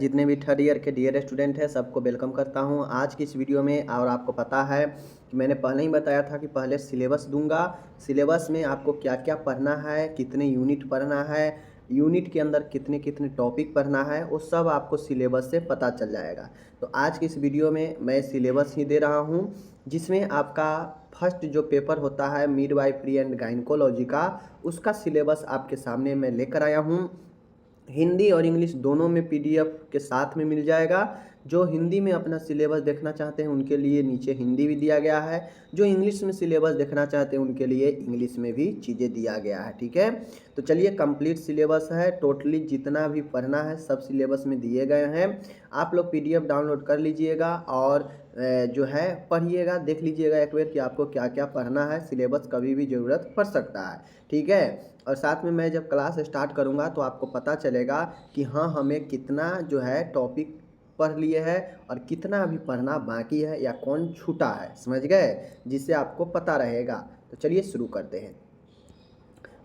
जितने भी third year के डियर स्टूडेंट हैं सबको वेलकम करता हूं आज की इस वीडियो में। और आपको पता है कि मैंने पहले ही बताया था कि पहले सिलेबस दूंगा। सिलेबस में आपको क्या क्या पढ़ना है, कितने यूनिट पढ़ना है, यूनिट के अंदर कितने कितने टॉपिक पढ़ना है, वो सब आपको सिलेबस से पता चल जाएगा। तो आज की इस वीडियो में मैं सिलेबस ही दे रहा हूँ, जिसमें आपका फर्स्ट जो पेपर होता है मिडवाइफरी एंड गायनेकोलॉजी का, उसका सिलेबस आपके सामने मैं लेकर आया हूँ। हिंदी और इंग्लिश दोनों में पीडीएफ के साथ में मिल जाएगा। जो हिंदी में अपना सिलेबस देखना चाहते हैं उनके लिए नीचे हिंदी भी दिया गया है, जो इंग्लिश में सिलेबस देखना चाहते हैं उनके लिए इंग्लिश में भी चीज़ें दिया गया है। ठीक है, तो चलिए कंप्लीट सिलेबस है, टोटली जितना भी पढ़ना है सब सिलेबस में दिए गए हैं। आप लोग पीडीएफ डाउनलोड कर लीजिएगा और जो है पढ़िएगा, देख लीजिएगा एक बार कि आपको क्या क्या पढ़ना है। सिलेबस कभी भी ज़रूरत पड़ सकता है, ठीक है। और साथ में मैं जब क्लास स्टार्ट करूंगा तो आपको पता चलेगा कि हाँ हमें कितना जो है टॉपिक पढ़ लिए हैं और कितना अभी पढ़ना बाकी है या कौन छूटा है, समझ गए, जिससे आपको पता रहेगा। तो चलिए शुरू करते हैं।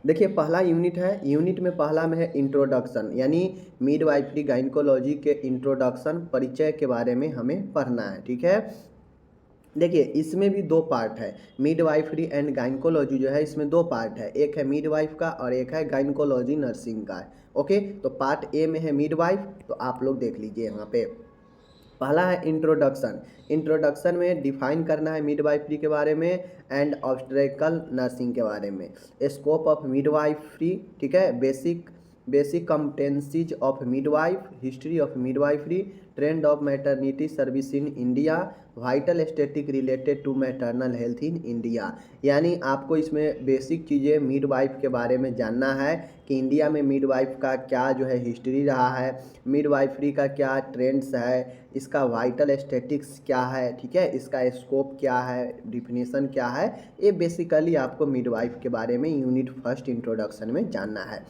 देखिए पहला यूनिट है, यूनिट में पहला में है इंट्रोडक्शन, यानी मिडवाइफरी गायनेकोलॉजी के इंट्रोडक्शन, परिचय के बारे में हमें पढ़ना है। ठीक है, देखिए इसमें भी दो पार्ट है। मिडवाइफरी एंड गायनेकोलॉजी जो है इसमें दो पार्ट है, एक है मिडवाइफ का और एक है गायनेकोलॉजी नर्सिंग का। ओके, तो पार्ट ए में है मिडवाइफ, तो आप लोग देख लीजिए यहाँ पे। पहला है इंट्रोडक्शन। इंट्रोडक्शन में डिफाइन करना है मिडवाइफरी के बारे में एंड ऑब्स्टेट्रिकल नर्सिंग के बारे में, स्कोप ऑफ मिडवाइफरी, ठीक है, basic competencies of midwife, history of midwifery, trend of maternity service in India, vital static related to maternal health in India. यानी आपको इसमें बेसिक चीज़ें मिडवाइफ के बारे में जानना है कि इंडिया में मिडवाइफ का क्या जो है हिस्ट्री रहा है, मिडवाइफरी का क्या ट्रेंड्स है, इसका वाइटल स्टैटिक्स क्या है, ठीक है, इसका स्कोप क्या है, डिफिनेशन क्या है, ये बेसिकली आपको मिडवाइफ के बारे में यूनिट फर्स्ट इंट्रोडक्शन में जानना है।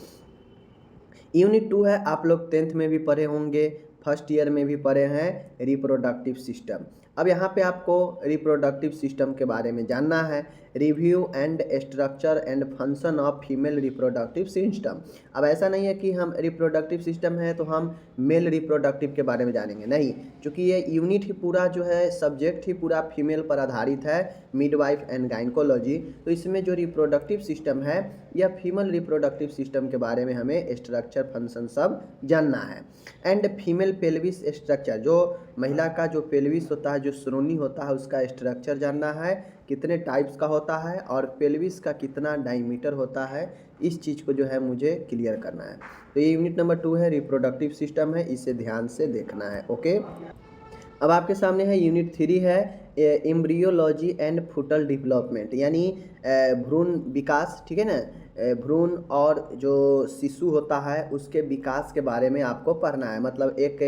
यूनिट 2 है, आप लोग 10th में भी पढ़े होंगे, फर्स्ट ईयर में भी पढ़े हैं, रिप्रोडक्टिव सिस्टम। अब यहाँ पे आपको रिप्रोडक्टिव सिस्टम के बारे में जानना है, review and structure and function of female reproductive system. अब ऐसा नहीं है कि हम रिप्रोडक्टिव सिस्टम है तो हम मेल रिप्रोडक्टिव के बारे में जानेंगे, नहीं, क्योंकि ये यूनिट ही पूरा जो है सब्जेक्ट ही पूरा फीमेल पर आधारित है, मिडवाइफ एंड गायनेकोलॉजी। तो इसमें जो रिप्रोडक्टिव सिस्टम है या फीमेल रिप्रोडक्टिव सिस्टम के बारे में हमें स्ट्रक्चर फंक्शन सब जानना है। एंड फीमेल पेल्विस स्ट्रक्चर, जो महिला का जो पेल्विस होता है, जो श्रोणी होता है, उसका स्ट्रक्चर जानना है, कितने टाइप्स का होता है और पेल्विस का कितना डायमीटर होता है, इस चीज़ को जो है मुझे क्लियर करना है। तो ये यूनिट नंबर 2 है, रिप्रोडक्टिव सिस्टम है, इसे ध्यान से देखना है। ओके, अब आपके सामने है यूनिट 3 है, एम्ब्रियोलॉजी एंड फूटल डेवलपमेंट, यानी भ्रूण विकास, ठीक है ना, भ्रूण और जो शिशु होता है उसके विकास के बारे में आपको पढ़ना है। मतलब एक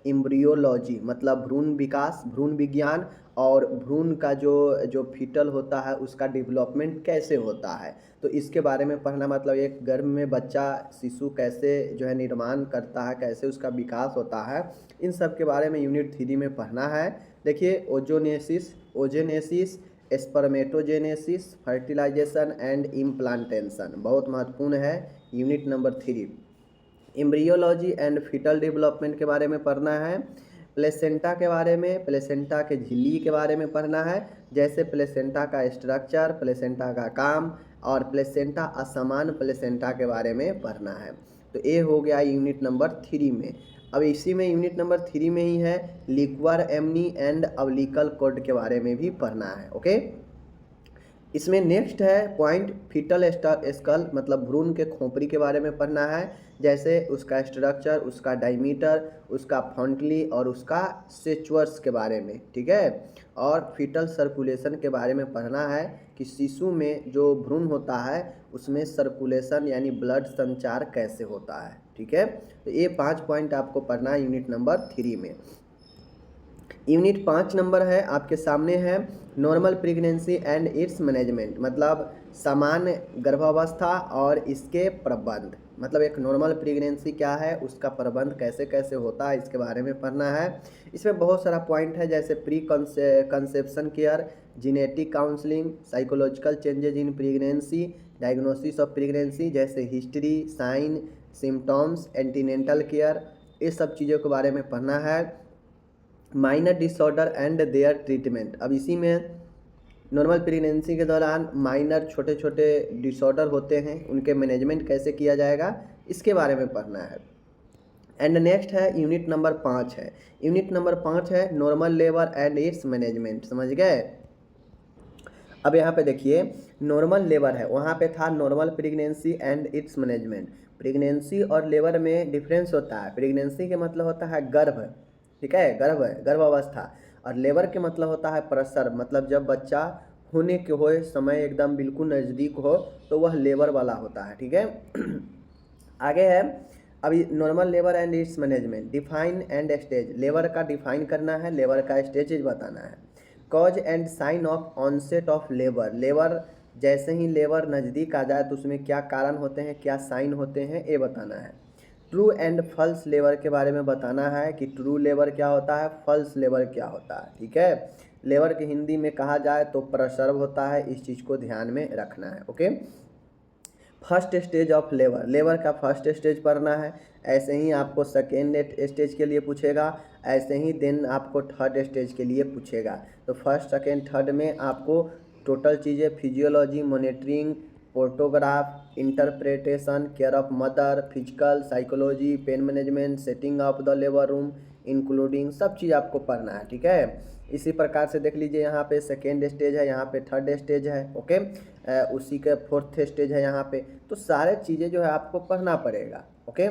एम्ब्रियोलॉजी मतलब भ्रूण विकास, भ्रूण विज्ञान, और भ्रूण का जो फीटल होता है उसका डेवलपमेंट कैसे होता है, तो इसके बारे में पढ़ना। मतलब एक गर्भ में बच्चा शिशु कैसे जो है निर्माण करता है, कैसे उसका विकास होता है, इन सब के बारे में यूनिट 3 में पढ़ना है। देखिए oogenesis, spermatogenesis, fertilisation and implantation बहुत महत्वपूर्ण है। Unit number 3 embryology and fetal development के बारे में पढ़ना है। प्लेसेंटा के बारे में, प्लेसेंटा के झिल्ली के बारे में पढ़ना है, जैसे प्लेसेंटा का स्ट्रक्चर, प्लेसेंटा का काम और प्लेसेंटा असमान प्लेसेंटा के बारे में पढ़ना है। तो ये हो गया यूनिट नंबर 3 में। अब इसी में यूनिट नंबर 3 में ही है लिक्वर एमनी एंड अवलिकल कोड के बारे में भी पढ़ना है। ओके, इसमें नेक्स्ट है पॉइंट फीटल स्कल, मतलब भ्रूण के खोपड़ी के बारे में पढ़ना है, जैसे उसका स्ट्रक्चर, उसका डायमीटर, उसका फॉन्टली और उसका सेचुअर्स के बारे में, ठीक है। और फीटल सर्कुलेशन के बारे में पढ़ना है कि शिशु में जो भ्रूण होता है उसमें सर्कुलेशन यानी ब्लड संचार कैसे होता है, ठीक है। तो ये 5 पॉइंट आपको पढ़ना है यूनिट नंबर 3 में। यूनिट 5 नंबर है आपके सामने है, normal pregnancy and its management, मतलब सामान्य गर्भावस्था और इसके प्रबंध। मतलब एक नॉर्मल प्रेगनेंसी क्या है, उसका प्रबंध कैसे कैसे होता है, इसके बारे में पढ़ना है। इसमें बहुत सारा पॉइंट है, जैसे pre conception care, genetic counselling, psychological changes in pregnancy, diagnosis of pregnancy, जैसे history, sign, symptoms, antenatal care, ये सब चीज़ों के बारे में पढ़ना है। Minor disorder and their treatment, अब इसी में नॉर्मल प्रेगनेंसी के दौरान माइनर छोटे छोटे डिसऑर्डर होते हैं, उनके मैनेजमेंट कैसे किया जाएगा इसके बारे में पढ़ना है। एंड नेक्स्ट है यूनिट नंबर 5 है, यूनिट नंबर 5 है normal labour and its management. समझ गए। अब यहाँ पे देखिए नॉर्मल लेबर है, वहाँ पे था normal pregnancy and its management. Pregnancy और लेबर में डिफरेंस होता है। प्रेगनेंसी के मतलब होता है गर्भ, ठीक है, गर्भ अवस्था, और लेबर के मतलब होता है प्रसव, मतलब जब बच्चा होने के हो समय एकदम बिल्कुल नज़दीक हो तो वह लेबर वाला होता है, ठीक है। आगे है अभी normal labour and its management, define and stage, labour का डिफाइन करना है, लेबर का स्टेज बताना है। Cause and sign of onset of labour, labour जैसे ही लेबर नज़दीक आ जाए तो उसमें क्या कारण होते हैं, क्या साइन होते हैं, ये बताना है। ट्रू एंड फॉल्स लेबर के बारे में बताना है कि ट्रू लेबर क्या होता है, फॉल्स लेबर क्या होता है, ठीक है। लेबर के हिंदी में कहा जाए तो प्रसव होता है, इस चीज़ को ध्यान में रखना है, okay. First stage of labour, labour का फर्स्ट स्टेज पढ़ना है। ऐसे ही आपको सेकेंड स्टेज के लिए पूछेगा, ऐसे ही देन आपको थर्ड स्टेज के लिए पूछेगा। तो फर्स्ट सेकेंड थर्ड में आपको टोटल चीज़ें physiology, monitoring, photograph, interpretation, care of mother, physical, psychology, pain management, setting of the labour room including सब चीज़ आपको पढ़ना है, ठीक है। इसी प्रकार से देख लीजिए यहाँ पे सेकेंड स्टेज है, यहाँ पे थर्ड स्टेज है, ओके। उसी के फोर्थ स्टेज है यहाँ पे, तो सारे चीज़ें जो है आपको पढ़ना पड़ेगा, ओके।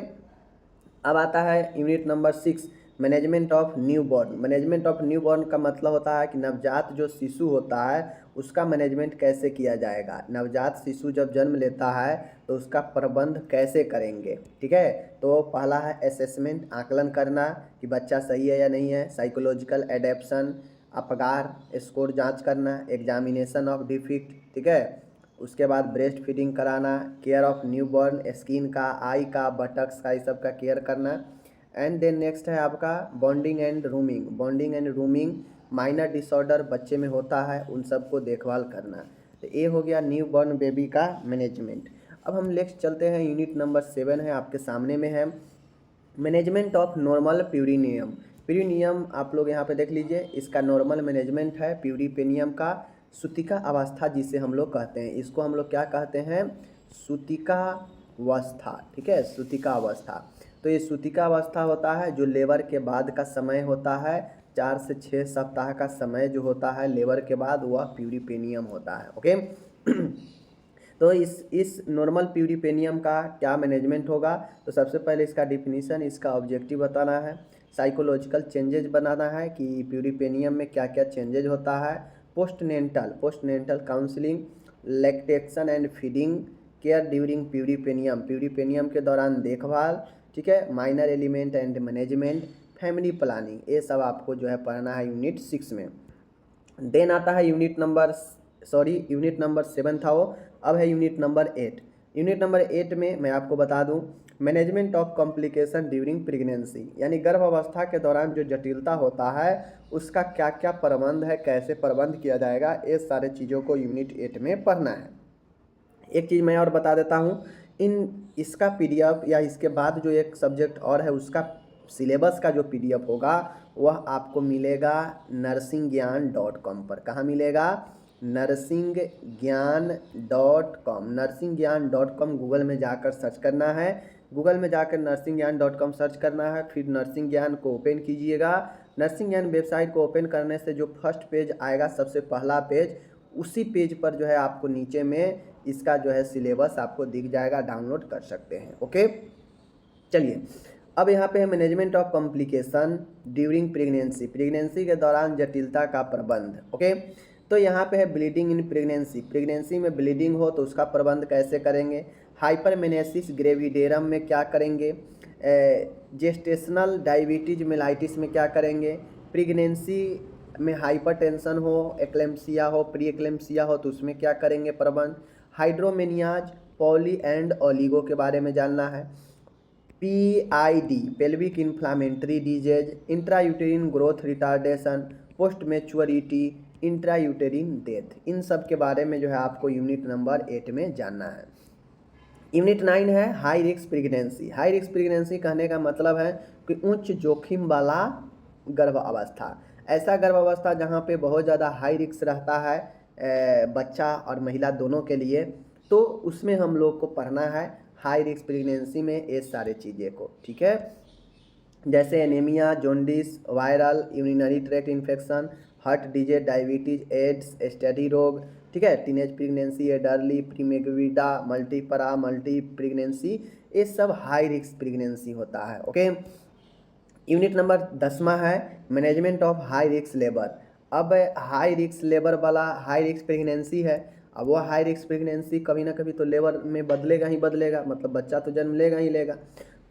अब आता है unit number 6 management of new born. Management of new born का मतलब होता है कि नवजात जो शिशु होता है उसका मैनेजमेंट कैसे किया जाएगा। नवजात शिशु जब जन्म लेता है तो उसका प्रबंध कैसे करेंगे, ठीक है। तो पहला है असेसमेंट, आकलन करना कि बच्चा सही है या नहीं है। साइकोलॉजिकल एडेप्शन, अपगार स्कोर जांच करना। एग्जामिनेशन ऑफ डिफिक्ट, ठीक है। उसके बाद ब्रेस्ट फीडिंग कराना, केयर ऑफ न्यूबॉर्न, स्किन का, आई का, बटक्स का, इस सब का केयर करना। एंड देन नेक्स्ट है आपका bonding and rooming. Bonding and rooming minor disorder बच्चे में होता है, उन सब को देखभाल करना। तो ये हो गया न्यू बॉर्न बेबी का मैनेजमेंट। अब हम नेक्स्ट चलते हैं, यूनिट नंबर 7 है, आपके सामने में है मैनेजमेंट ऑफ नॉर्मल प्यूरिनियम। प्यूरिनियम आप लोग यहाँ पे देख लीजिए, इसका नॉर्मल मैनेजमेंट है प्यूरिपेनियम का। सूतिका अवस्था जिसे हम लोग कहते हैं, इसको हम लोग क्या कहते हैं, सूतिका अवस्था, ठीक है, सूतिका अवस्था। तो ये सूतिका अवस्था होता है जो लेबर के बाद का समय होता है, 4 से 6 सप्ताह का समय जो होता है लेबर के बाद वह प्यूरिपेनियम होता है, ओके। तो इस नॉर्मल प्यूरिपेनियम का क्या मैनेजमेंट होगा, तो सबसे पहले इसका डिफिनीशन, इसका ऑब्जेक्टिव बताना है। साइकोलॉजिकल चेंजेज बनाना है कि प्यूरिपेनियम में क्या क्या चेंजेज होता है। Postnatal counselling, lactation and feeding, care during puerperium, puerperium के दौरान देखभाल, ठीक है। Minor ailment and management, family planning, ये सब आपको जो है पढ़ना है यूनिट 6 में। देन आता है यूनिट नंबर 7 था वो, अब है यूनिट नंबर 8। यूनिट नंबर 8 में मैं आपको बता दूं management of complication during pregnancy, यानी गर्भावस्था के दौरान जो जटिलता होता है उसका क्या क्या प्रबंध है, कैसे प्रबंध किया जाएगा, ये सारे चीज़ों को यूनिट 8 में पढ़ना है। एक चीज़ मैं और बता देता हूँ, इसका PDF या इसके बाद जो एक सब्जेक्ट और है उसका सिलेबस का जो PDF होगा वह आपको मिलेगा nursingyan.com पर। कहाँ मिलेगा, nursingyan.com। nursingyan.com गूगल में जाकर सर्च करना है, गूगल में जाकर nursingyan.com सर्च करना है, फिर नर्सिंग ज्ञान को ओपन कीजिएगा। नर्सिंग ज्ञान वेबसाइट को ओपन करने से जो फर्स्ट पेज आएगा, सबसे पहला पेज, उसी पेज पर जो है आपको नीचे में इसका जो है सिलेबस आपको दिख जाएगा, डाउनलोड कर सकते हैं, ओके। चलिए अब यहाँ पे है management of complication during pregnancy, pregnancy के दौरान जटिलता का प्रबंध, ओके। तो यहाँ पे है ब्लीडिंग इन प्रेगनेंसी, प्रेगनेंसी में ब्लीडिंग हो तो उसका प्रबंध कैसे करेंगे। हाइपरमेनेसिस ग्रेविडेरम में क्या करेंगे, जेस्टेशनल डायबिटीज मेलाइटिस में क्या करेंगे, प्रेगनेंसी में हाइपरटेंशन हो, एक्लेम्सिया हो, प्री एक्लेम्सिया हो तो उसमें क्या करेंगे प्रबंध। हाइड्रोमेनियाज, पॉली एंड ओलिगो के बारे में जानना है। PID pelvic inflammatory disease, intrauterine growth retardation, post maturity, intrauterine death, इन सब के बारे में जो है आपको यूनिट नंबर 8 में जानना है। यूनिट 9 है high risk pregnancy. High risk pregnancy कहने का मतलब है कि उच्च जोखिम वाला गर्भ अवस्था, ऐसा गर्भ अवस्था जहाँ पे बहुत ज़्यादा हाई रिस्क रहता है बच्चा और महिला दोनों के लिए, तो उसमें हम लोग को पढ़ना है हाई रिस्क प्रेगनेंसी में ये सारे चीज़ें को, ठीक है। जैसे anaemia, jaundice, viral urinary tract infection, heart disease, diabetes, AIDS, STD रोग, ठीक है, teenage pregnancy, elderly, primigravida, multipara, multi pregnancy, ये सब हाई रिस्क प्रेगनेंसी होता है। ओके, यूनिट नंबर 10वां है management of high risk labour. अब हाई रिस्क लेबर वाला हाई रिस्क प्रेगनेंसी है, अब वो हाई रिस्क प्रेगनेंसी कभी ना कभी तो लेबर में बदलेगा ही बदलेगा, मतलब बच्चा तो जन्म लेगा ही लेगा।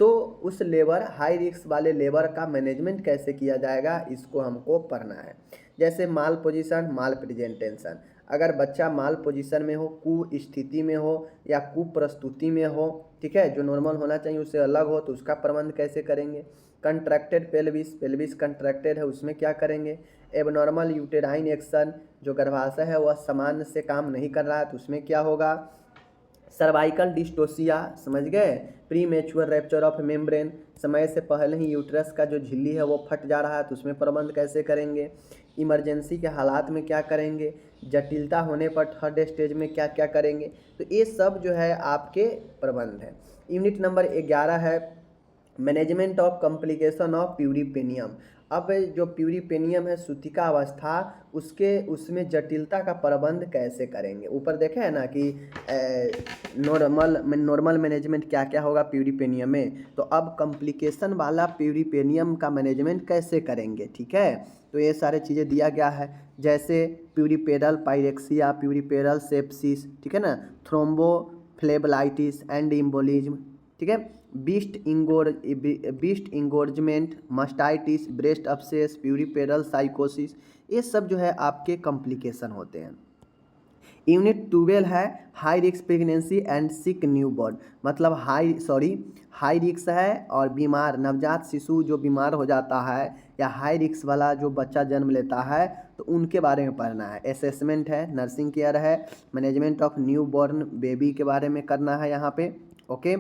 तो उस लेबर हाई रिस्क वाले लेबर का मैनेजमेंट कैसे किया जाएगा, इसको हमको पढ़ना है। जैसे माल पोजीशन, माल प्रेजेंटेशन, अगर बच्चा माल पोजीशन में हो, कु स्थिति में हो या कुप्रस्तुति में हो, ठीक है, जो नॉर्मल होना चाहिए उससे अलग हो, तो उसका प्रबंध कैसे करेंगे। कंट्रैक्टेड पेल्विस, पेल्विस कंट्रैक्टेड है, उसमें क्या करेंगे। एबनॉर्मल यूटेराइन एक्शन, जो गर्भाशय है वह सामान्य से काम नहीं कर रहा है, तो उसमें क्या होगा। सर्वाइकल डिस्टोसिया, समझ गए। Pre mature rapture of membrane, समय से पहले ही यूट्रस का जो झिल्ली है वो फट जा रहा है, तो उसमें प्रबंध कैसे करेंगे। इमरजेंसी के हालात में क्या करेंगे, जटिलता होने पर थर्ड स्टेज में क्या क्या करेंगे, तो ये सब जो है आपके प्रबंध हैं। यूनिट नंबर 11 है मैनेजमेंट ऑफ कॉम्प्लिकेशन ऑफ प्यूरिपेनियम। अब जो प्यूरिपेनियम है, सूतिका अवस्था, उसमें जटिलता का प्रबंध कैसे करेंगे। ऊपर देखे है ना कि नॉर्मल मैनेजमेंट क्या क्या होगा प्यूरिपेनियम में, तो अब कॉम्प्लिकेशन वाला प्यूरिपेनियम का मैनेजमेंट कैसे करेंगे, ठीक है। तो ये सारे चीज़ें दिया गया है, जैसे प्यूरिपेरल पायरेक्सिया, प्यूरिपेरल सेप्सिस, ठीक है ना, थ्रोम्बोफ्लेबलाइटिस एंड इम्बोलिज्म, ठीक है, बीस्ट इंगोर्जमेंट, मस्टाइटिस, ब्रेस्ट अपसेस, प्यूरिपेरल साइकोसिस, ये सब जो है आपके कॉम्प्लिकेशन होते हैं। यूनिट 12 है high risk pregnancy and sick newborn, मतलब हाई रिस्क है और बीमार नवजात शिशु जो बीमार हो जाता है या हाई रिस्क वाला जो बच्चा जन्म लेता है, तो उनके बारे में पढ़ना है। असेसमेंट है, नर्सिंग केयर है, management of new born baby के बारे में करना है यहाँ पे। ओके,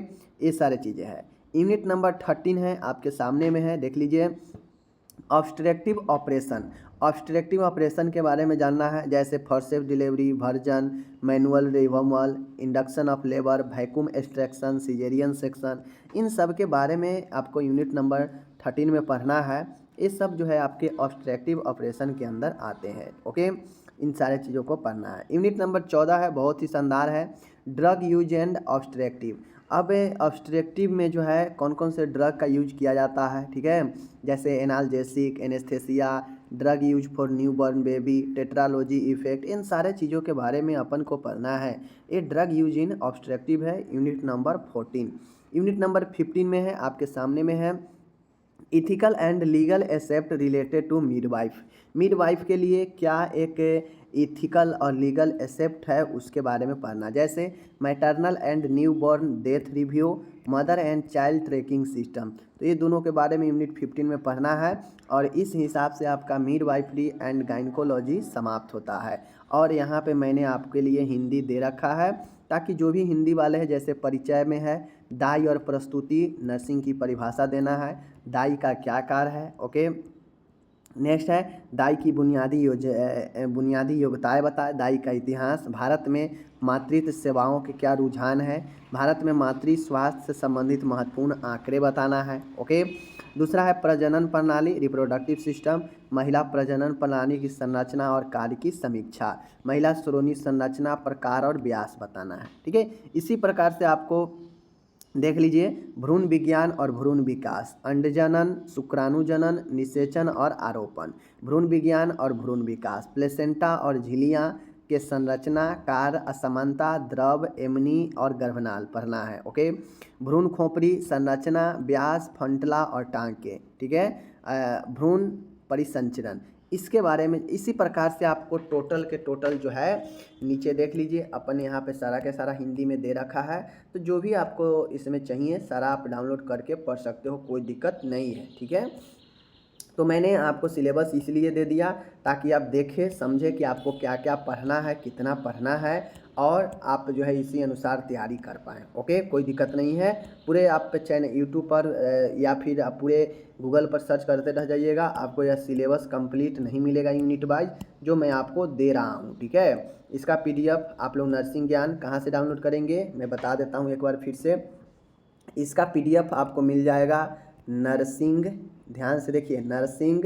ये सारे चीज़ें हैं। यूनिट नंबर 13 है, आपके सामने में है, देख लीजिए। ऑब्स्ट्रक्टिव ऑपरेशन, ऑब्स्ट्रक्टिव ऑपरेशन के बारे में जानना है, जैसे forceps delivery, version, manual removal, induction of labour, vacuum extraction, caesarean section, इन सब के बारे में आपको यूनिट नंबर 13 में पढ़ना है। ये सब जो है आपके ऑब्स्ट्रक्टिव ऑपरेशन के अंदर आते हैं। ओके, इन सारे चीज़ों को पढ़ना है। यूनिट नंबर 14 है, बहुत ही शानदार है, ड्रग यूज एंड ऑब्स्ट्रक्टिव। अब ऑब्स्ट्रक्टिव में जो है कौन कौन से ड्रग का यूज किया जाता है, ठीक है, जैसे analgesic, anaesthesia, drug use for newborn baby, tetralogy effect, इन सारे चीज़ों के बारे में अपन को पढ़ना है। ये ड्रग यूज इन ऑब्स्ट्रक्टिव है, यूनिट नंबर 14। यूनिट नंबर 15 में है, आपके सामने में है, ethical and legal aspect related to midwife. Midwife के लिए क्या एक इथिकल और लीगल एसेप्ट है, उसके बारे में पढ़ना, जैसे maternal and newborn death review, mother and child tracking system, तो ये दोनों के बारे में यूनिट 15 में पढ़ना है। और इस हिसाब से आपका मिडवाइफरी एंड गायनकोलॉजी समाप्त होता है। और यहाँ पे मैंने आपके लिए हिंदी दे रखा है, ताकि जो भी हिंदी वाले हैं, जैसे परिचय में है दाई और प्रस्तुति, नर्सिंग की परिभाषा देना है, दाई का क्या कार्य है। ओके, नेक्स्ट है दाई की बुनियादी योग्यताएं बताए, दाई का इतिहास, भारत में मातृत्व सेवाओं के क्या रुझान है, भारत में मातृ स्वास्थ्य से संबंधित महत्वपूर्ण आंकड़े बताना है। ओके, दूसरा है प्रजनन प्रणाली, रिप्रोडक्टिव सिस्टम, महिला प्रजनन प्रणाली की संरचना और कार्य की समीक्षा, महिला श्रोणि संरचना, प्रकार और व्यास बताना है। ठीक है, इसी प्रकार से आपको देख लीजिए भ्रूण विज्ञान और भ्रूण विकास, अंडजनन, शुक्राणुजनन, निषेचन और आरोपण, भ्रूण विज्ञान और भ्रूण विकास, प्लेसेंटा और झिल्लियाँ के संरचना, कार्य, असमानता, द्रव, एमनी और गर्भनाल पढ़ना है। ओके, भ्रूण खोपड़ी संरचना, व्यास, फंटला और टांके, ठीक है, भ्रूण परिसंचरण, इसके बारे में इसी प्रकार से आपको टोटल के टोटल जो है नीचे देख लीजिए, अपन यहाँ पे सारा के सारा हिंदी में दे रखा है, तो जो भी आपको इसमें चाहिए सारा आप डाउनलोड करके पढ़ सकते हो, कोई दिक्कत नहीं है। ठीक है, तो मैंने आपको सिलेबस इसलिए दे दिया ताकि आप देखें समझें कि आपको क्या क्या पढ़ना है, कितना पढ़ना है, और आप जो है इसी अनुसार तैयारी कर पाएँ। ओके, कोई दिक्कत नहीं है। पूरे आप चैनल यूट्यूब पर या फिर आप पूरे गूगल पर सर्च करते रह जाइएगा, आपको यह सिलेबस कंप्लीट नहीं मिलेगा यूनिट वाइज जो मैं आपको दे रहा हूँ। ठीक है, इसका PDF आप लोग नर्सिंग ज्ञान कहाँ से डाउनलोड करेंगे मैं बता देता हूँ एक बार फिर से। इसका PDF आपको मिल जाएगा नर्सिंग, ध्यान से देखिए, नर्सिंग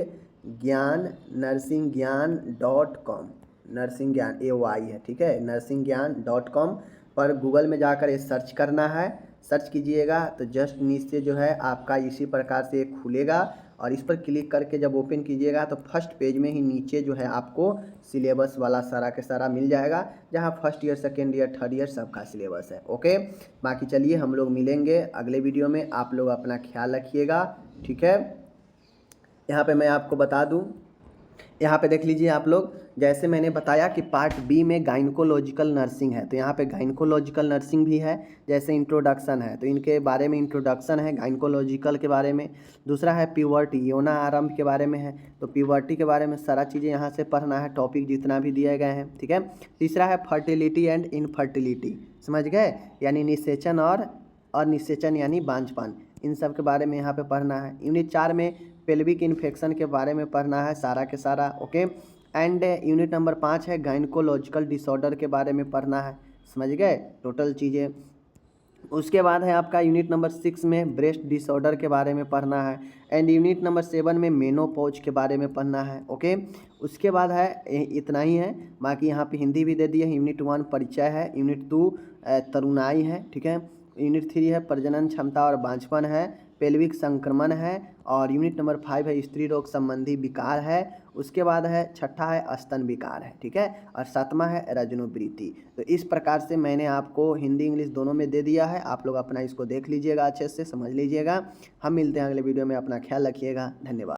ज्ञान.com, नर्सिंग ज्ञान AY है, ठीक है, नर्सिंगज्ञान.com पर गूगल में जाकर ये सर्च करना है। सर्च कीजिएगा तो जस्ट नीचे जो है आपका इसी प्रकार से खुलेगा, और इस पर क्लिक करके जब ओपन कीजिएगा तो फर्स्ट पेज में ही नीचे जो है आपको सिलेबस वाला सारा के सारा मिल जाएगा, जहां first year, second year, third year सबका सिलेबस है। ओके, बाकी चलिए हम लोग मिलेंगे अगले वीडियो में। आप लोग अपना ख्याल रखिएगा, ठीक है। यहाँ पे मैं आपको बता दूँ, यहाँ पे देख लीजिए आप लोग, जैसे मैंने बताया कि पार्ट B में गाइनकोलॉजिकल नर्सिंग है, तो यहाँ पे गाइनकोलॉजिकल नर्सिंग भी है। जैसे इंट्रोडक्शन है तो इनके बारे में इंट्रोडक्शन है गाइनकोलॉजिकल के बारे में। दूसरा है प्यूबर्टी, यौना आरंभ के बारे में है, तो प्यूबर्टी के बारे में सारा चीज़ें यहाँ से पढ़ना है, टॉपिक जितना भी दिए गए हैं, ठीक है। तीसरा है फर्टिलिटी एंड इनफर्टिलिटी, समझ गए, यानी निषेचन और अनिषेचन यानी बांझपन, इन सब के बारे में यहाँ पे पढ़ना है। यूनिट 4 में पेल्विक इन्फेक्शन के बारे में पढ़ना है सारा के सारा। ओके, एंड यूनिट नंबर 5 है गाइनकोलॉजिकल डिसऑर्डर के बारे में पढ़ना है, समझ गए टोटल चीज़ें। उसके बाद है आपका यूनिट नंबर 6 में ब्रेस्ट डिसऑर्डर के बारे में पढ़ना है, एंड यूनिट नंबर 7 में मेनोपॉज के बारे में पढ़ना है। ओके, उसके बाद है इतना ही है, बाकी यहाँ पे हिंदी भी दे दी है। यूनिट 1 परिचय है, यूनिट 2 तरुणाई है, ठीक है, यूनिट 3 है प्रजनन क्षमता और बांझपन है, पेल्विक संक्रमण है, और यूनिट नंबर 5 है स्त्री रोग संबंधी विकार है। उसके बाद है छठा है स्तन विकार है, ठीक है, और 7वां है रजनोवृत्ति। तो इस प्रकार से मैंने आपको हिंदी इंग्लिश दोनों में दे दिया है, आप लोग अपना इसको देख लीजिएगा, अच्छे से समझ लीजिएगा। हम मिलते हैं अगले वीडियो में, अपना ख्याल रखिएगा, धन्यवाद।